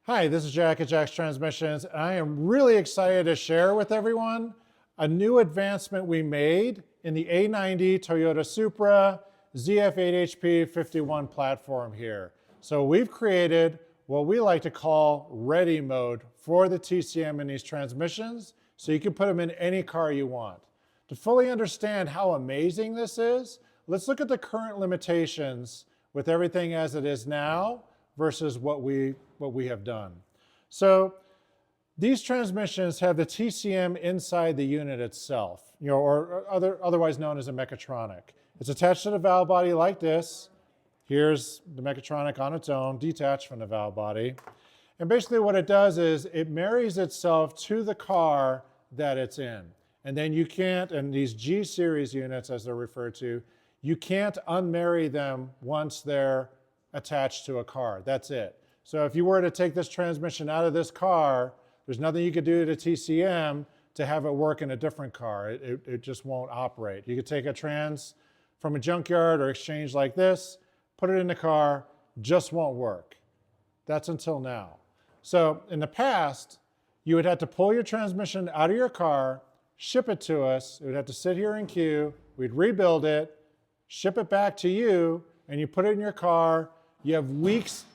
Hi, this is Jack at Jack's Transmissions, and I am really excited to share with everyone a new advancement we made in the A90 Toyota Supra ZF8HP 51 platform here. So we've created what we like to call ready mode for the TCM in these transmissions, so you can put them in any car you want. To fully understand how amazing this is, let's look at the current limitations with everything as it is now versus what we have done. So these transmissions have the TCM inside the unit itself, or otherwise known as a mechatronic. It's attached to the valve body like this. Here's the mechatronic on its own, detached from the valve body. And basically what it does is it marries itself to the car that it's in. And then you can't, and these G series units as they're referred to, you can't unmarry them once they're attached to a car. That's it. So if you were to take this transmission out of this car, there's nothing you could do to TCM to have it work in a different car. It just won't operate. You could take a trans from a junkyard or exchange like this, put it in the car, just won't work. That's until now. So in the past, you would have to pull your transmission out of your car, ship it to us. It would have to sit here in queue. We'd rebuild it, ship it back to you, and you put it in your car. You have weeks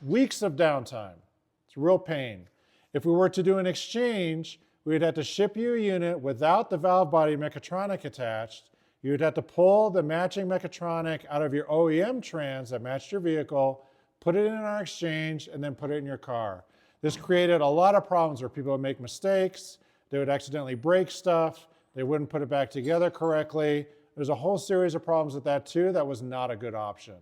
of downtime. It's a real pain. If we were to do an exchange, we'd have to ship you a unit without the valve body mechatronic attached. You would have to pull the matching mechatronic out of your OEM trans that matched your vehicle, put it in our exchange, and then put it in your car. This created a lot of problems where people would make mistakes. They would accidentally break stuff. They wouldn't put it back together correctly. There's a whole series of problems with that too. That was not a good option.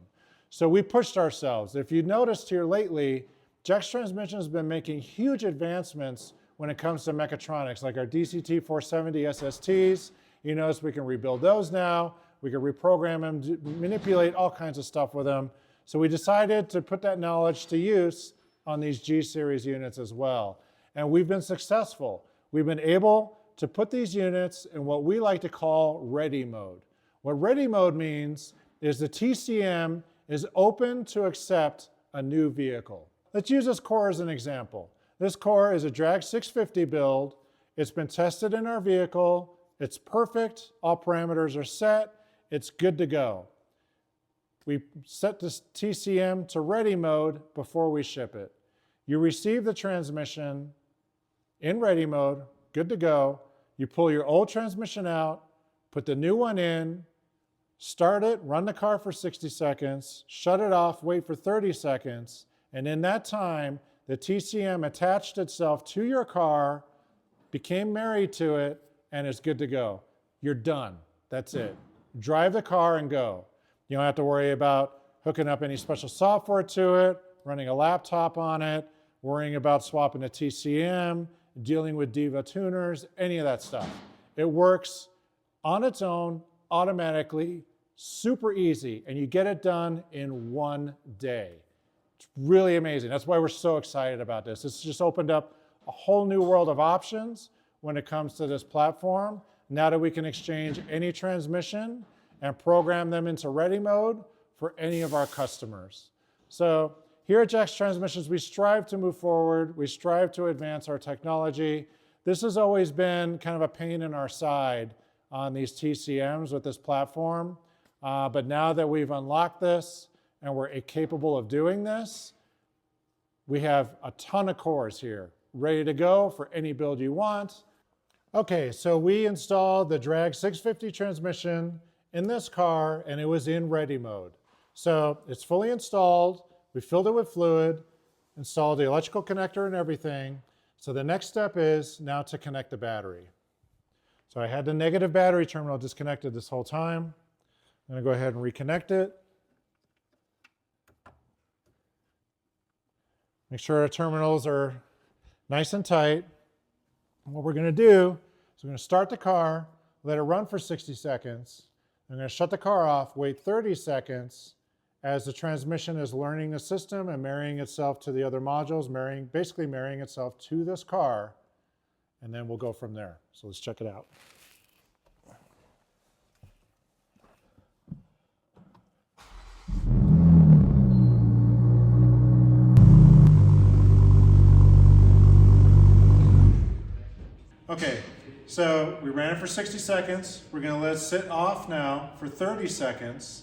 So we pushed ourselves. If you noticed here lately, Jack's Transmission has been making huge advancements when it comes to mechatronics, like our DCT 470 SSTs. You notice we can rebuild those now. We can reprogram them, manipulate all kinds of stuff with them. So we decided to put that knowledge to use on these G series units as well. And we've been successful. We've been able to put these units in what we like to call ready mode. What ready mode means is the TCM is open to accept a new vehicle. Let's use this core as an example. This core is a drag 650 build. It's been tested in our vehicle. It's perfect. All parameters are set. It's good to go. We set this TCM to ready mode before we ship it. You receive the transmission in ready mode, good to go. You pull your old transmission out, put the new one in, start it, run the car for 60 seconds, shut it off, wait for 30 seconds, and in that time, the TCM attached itself to your car, became married to it, and is good to go. You're done. That's it. Drive the car and go. You don't have to worry about hooking up any special software to it, running a laptop on it, worrying about swapping the TCM, dealing with Diva tuners, any of that stuff. It works on its own, automatically, super easy, and you get it done in one day. It's really amazing. That's why we're so excited about this. It's just opened up a whole new world of options when it comes to this platform. Now that we can exchange any transmission and program them into ready mode for any of our customers. So here at Jack's Transmissions, we strive to move forward. We strive to advance our technology. This has always been kind of a pain in our side on these TCMs with this platform. But now that we've unlocked this and we're capable of doing this, we have a ton of cores here ready to go for any build you want. Okay, so we installed the drag 650 transmission in this car and it was in ready mode. So it's fully installed. We filled it with fluid, installed the electrical connector and everything. So the next step is now to connect the battery. So I had the negative battery terminal disconnected this whole time. I'm going to go ahead and reconnect it. Make sure our terminals are nice and tight. And what we're going to do is we're going to start the car, let it run for 60 seconds. I'm going to shut the car off, wait 30 seconds as the transmission is learning the system and marrying itself to the other modules, basically marrying itself to this car, and then we'll go from there. So let's check it out. Okay, so we ran it for 60 seconds. We're gonna let it sit off now for 30 seconds.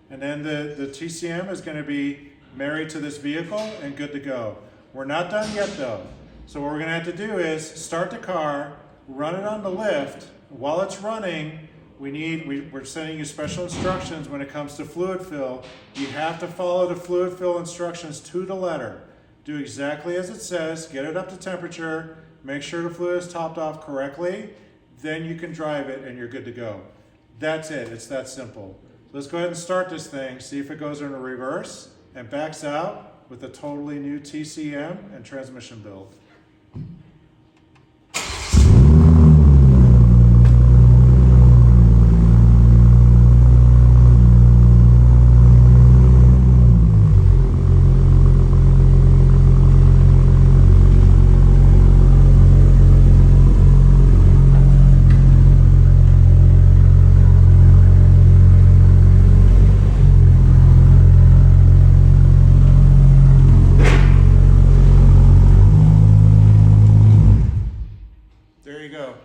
And then the TCM is gonna be married to this vehicle and good to go. We're not done yet though. So what we're gonna have to do is start the car, run it on the lift. While it's running, we're sending you special instructions when it comes to fluid fill. You have to follow the fluid fill instructions to the letter. Do exactly as it says, get it up to temperature, make sure the fluid is topped off correctly, then you can drive it and you're good to go. That's it, it's that simple. So let's go ahead and start this thing, see if it goes into reverse and backs out with a totally new TCM and transmission build.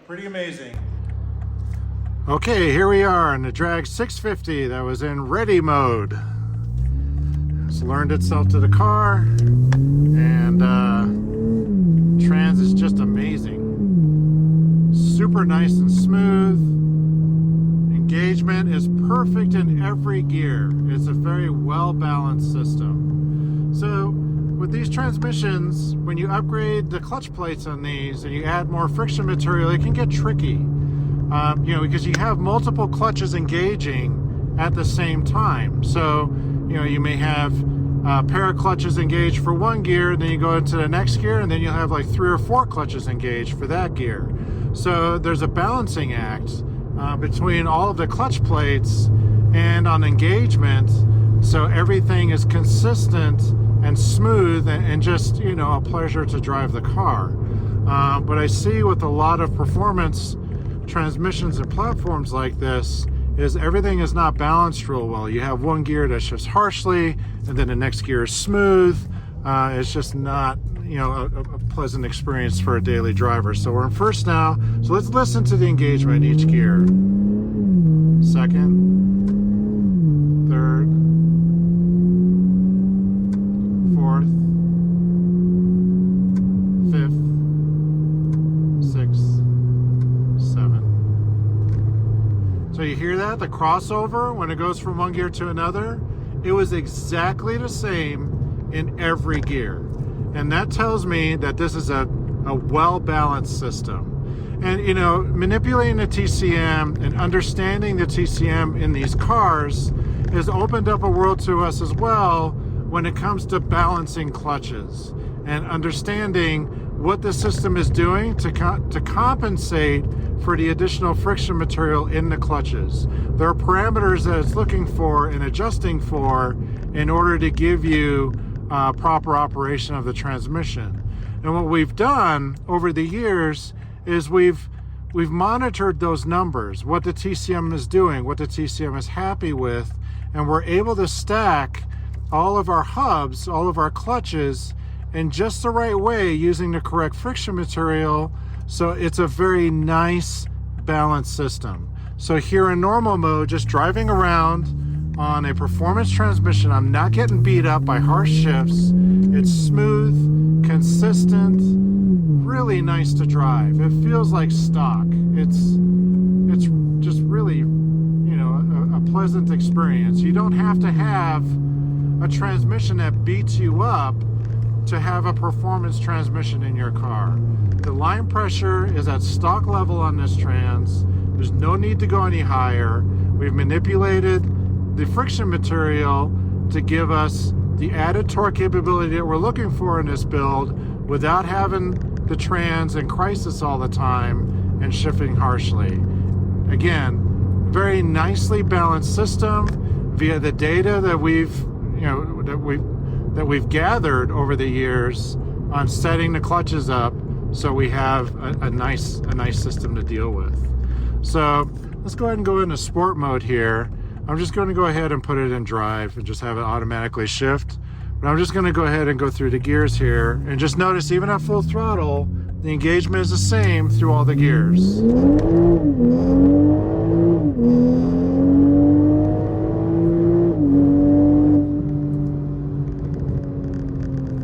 Pretty amazing. Okay, here we are in the drag 650 that was in ready mode. It's learned itself to the car, and trans is just amazing. Super nice and smooth. Engagement is perfect in every gear. It's a very well-balanced system. So with these transmissions, when you upgrade the clutch plates on these and you add more friction material, it can get tricky. Because you have multiple clutches engaging at the same time. So, you may have a pair of clutches engaged for one gear, then you go into the next gear, and then you'll have like 3 or 4 clutches engaged for that gear. So there's a balancing act between all of the clutch plates and on engagement, so everything is consistent and smooth and just, a pleasure to drive the car. But I see with a lot of performance transmissions and platforms like this is everything is not balanced real well. You have one gear that shifts harshly and then the next gear is smooth. It's just not, a pleasant experience for a daily driver. So we're in first now. So let's listen to the engagement in each gear. Second, third, fourth, fifth, sixth, seventh. So you hear that? The crossover when it goes from one gear to another, it was exactly the same in every gear. And that tells me that this is a well-balanced system. And, manipulating the TCM and understanding the TCM in these cars has opened up a world to us as well when it comes to balancing clutches and understanding what the system is doing to compensate for the additional friction material in the clutches. There are parameters that it's looking for and adjusting for in order to give you proper operation of the transmission. And what we've done over the years is we've monitored those numbers, what the TCM is doing, what the TCM is happy with, and we're able to stack all of our hubs, all of our clutches in just the right way using the correct friction material. So it's a very nice balanced system. So here in normal mode, just driving around on a performance transmission, I'm not getting beat up by harsh shifts. It's smooth, consistent, really nice to drive. It feels like stock. It's just really, a pleasant experience. You don't have to have a transmission that beats you up to have a performance transmission in your car. The line pressure is at stock level on this trans. There's no need to go any higher. We've manipulated the friction material to give us the added torque capability that we're looking for in this build without having the trans in crisis all the time and shifting harshly. Again, very nicely balanced system via the data that we've gathered over the years on setting the clutches up so we have a nice system to deal with. So let's go ahead and go into sport mode here. I'm just going to go ahead and put it in drive and just have it automatically shift. But I'm just going to go ahead and go through the gears here and just notice even at full throttle, the engagement is the same through all the gears.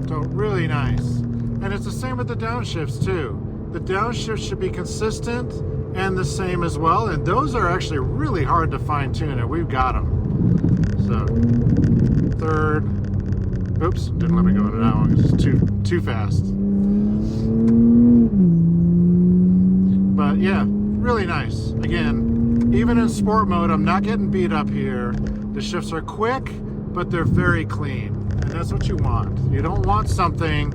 So really nice. And it's the same with the downshifts too. The downshifts should be consistent and the same as well, and those are actually really hard to fine tune, and we've got them. So third, oops, didn't let me go into that one because it's too fast. But yeah, really nice. Again, even in sport mode, I'm not getting beat up here. The shifts are quick, but they're very clean, and that's what you want. You don't want something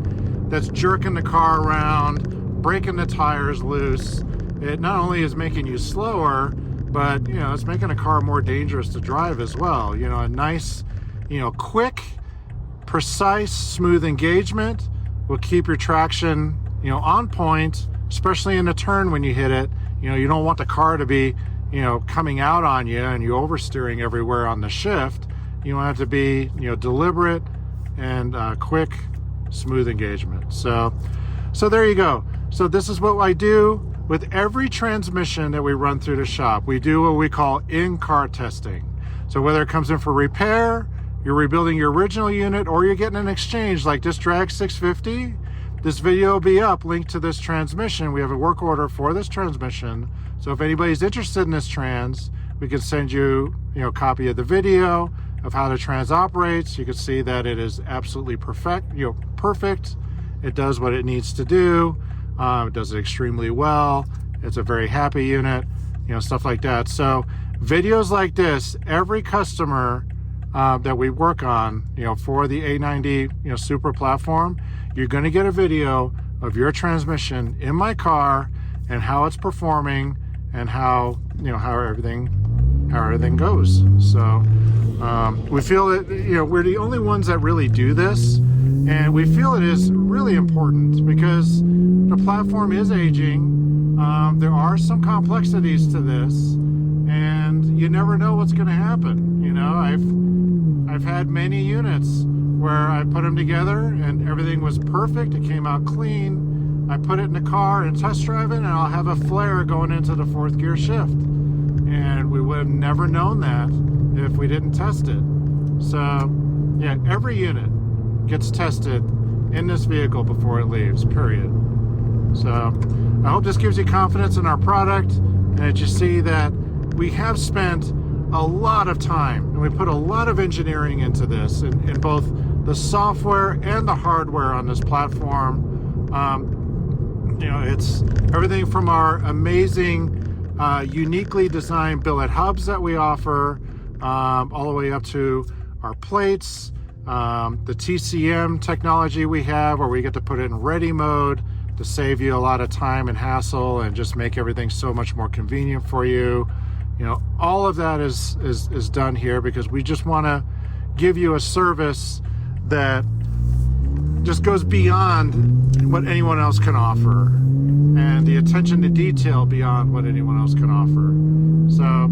that's jerking the car around, breaking the tires loose. It not only is making you slower, but you know, it's making a car more dangerous to drive as well. You know, a nice, you know, quick, precise, smooth engagement will keep your traction, you know, on point, especially in a turn when you hit it. You know, you don't want the car to be, you know, coming out on you and you oversteering everywhere on the shift. You want it to be, you know, deliberate and quick, smooth engagement. So there you go. So this is what I do with every transmission that we run through the shop. We do what we call in-car testing. So whether it comes in for repair, you're rebuilding your original unit, or you're getting an exchange like this Drag 650, this video will be up linked to this transmission. We have a work order for this transmission. So if anybody's interested in this trans, we can send you, you know, a copy of the video of how the trans operates. You can see that it is absolutely perfect. It does what it needs to do. It does it extremely well. It's a very happy unit, you know, stuff like that. So videos like this, every customer that we work on, you know, for the A90, you know, Supra platform, you're going to get a video of your transmission in my car and how it's performing and how, you know, how everything goes. So we feel that, you know, we're the only ones that really do this, and we feel it is really important because the platform is aging. There are some complexities to this, and you never know what's going to happen. You know, I've had many units where I put them together and everything was perfect. It came out clean. I put it in the car and test drive it, and I'll have a flare going into the fourth gear shift. And we would have never known that if we didn't test it. So yeah, every unit gets tested in this vehicle before it leaves, period. So I hope this gives you confidence in our product, and that you see that we have spent a lot of time and we put a lot of engineering into this in both the software and the hardware on this platform. You know, it's everything from our amazing uniquely designed billet hubs that we offer, all the way up to our plates, the TCM technology we have, where we get to put it in ready mode to save you a lot of time and hassle and just make everything so much more convenient for you. You know, all of that is done here because we just want to give you a service that just goes beyond what anyone else can offer, and the attention to detail beyond what anyone else can offer. So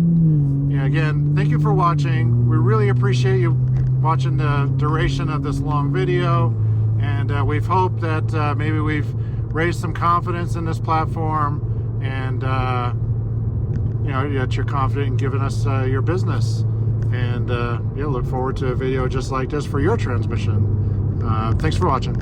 yeah, again, thank you for watching. We really appreciate you watching the duration of this long video, and we've hoped that maybe we've raised some confidence in this platform, and you know, that you're confident in giving us your business. And yeah, look forward to a video just like this for your transmission. Thanks for watching.